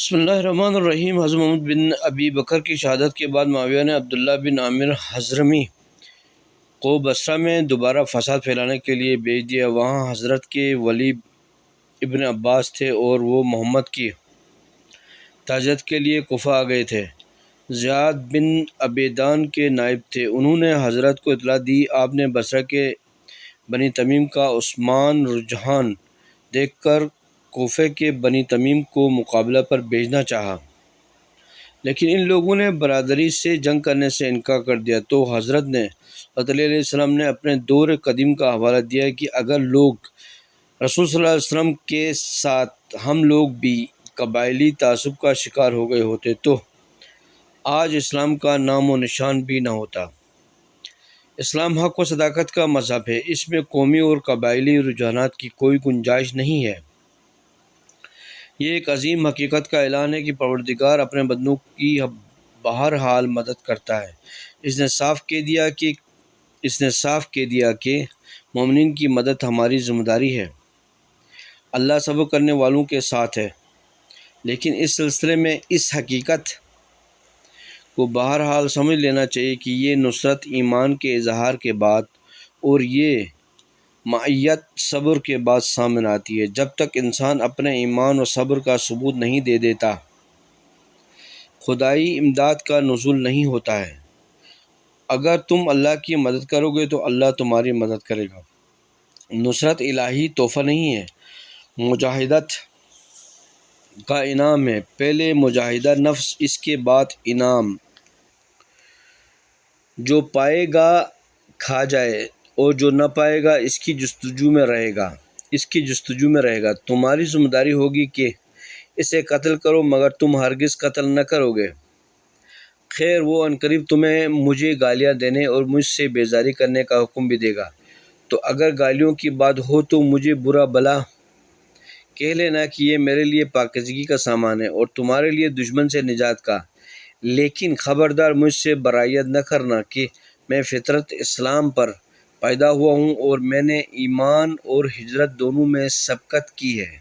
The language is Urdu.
بسم اللہ الرحمن الرحیم۔ حضرت محمد بن ابی بکر کی شہادت کے بعد معاویہ نے عبداللہ بن عامر حضرمی کو بصرہ میں دوبارہ فساد پھیلانے کے لیے بھیج دیا۔ وہاں حضرت کے ولی ابن عباس تھے اور وہ محمد کی تعزیت کے لیے کوفہ آ گئے تھے۔ زیاد بن عبیدان کے نائب تھے۔ انہوں نے حضرت کو اطلاع دی۔ آپ نے بصرہ کے بنی تمیم کا عثمان رجحان دیکھ کر کوفے کے بنی تمیم کو مقابلہ پر بھیجنا چاہا، لیکن ان لوگوں نے برادری سے جنگ کرنے سے انکار کر دیا۔ تو حضرت نے حضرت علیہ السلام نے اپنے دور قدیم کا حوالہ دیا کہ اگر لوگ رسول صلی اللہ علیہ وسلم کے ساتھ ہم لوگ بھی قبائلی تعصب کا شکار ہو گئے ہوتے تو آج اسلام کا نام و نشان بھی نہ ہوتا۔ اسلام حق و صداقت کا مذہب ہے، اس میں قومی اور قبائلی رجحانات کی کوئی گنجائش نہیں ہے۔ یہ ایک عظیم حقیقت کا اعلان ہے کہ پروردگار اپنے بندوں کی بہرحال مدد کرتا ہے۔ اس نے صاف کہہ دیا کہ مومنین کی مدد ہماری ذمہ داری ہے۔ اللہ صبر کرنے والوں کے ساتھ ہے، لیکن اس سلسلے میں اس حقیقت کو بہرحال سمجھ لینا چاہیے کہ یہ نصرت ایمان کے اظہار کے بعد اور یہ معیت صبر کے بعد سامنے آتی ہے۔ جب تک انسان اپنے ایمان و صبر کا ثبوت نہیں دے دیتا، خدائی امداد کا نزول نہیں ہوتا ہے۔ اگر تم اللہ کی مدد کرو گے تو اللہ تمہاری مدد کرے گا۔ نصرت الہی تحفہ نہیں ہے، مجاہدت کا انعام ہے۔ پہلے مجاہدہ نفس، اس کے بعد انعام۔ جو پائے گا کھا جائے اور جو نہ پائے گا اس کی جستجو میں رہے گا۔ تمہاری ذمہ داری ہوگی کہ اسے قتل کرو، مگر تم ہرگز قتل نہ کرو گے۔ خیر وہ عنقریب تمہیں مجھے گالیاں دینے اور مجھ سے بیزاری کرنے کا حکم بھی دے گا، تو اگر گالیوں کی بات ہو تو مجھے برا بھلا کہہ لینا کہ یہ میرے لیے پاکیزگی کا سامان ہے اور تمہارے لیے دشمن سے نجات کا۔ لیکن خبردار مجھ سے برائیت نہ کرنا کہ میں فطرت اسلام پر پیدا ہوا ہوں اور میں نے ایمان اور ہجرت دونوں میں سبقت کی ہے۔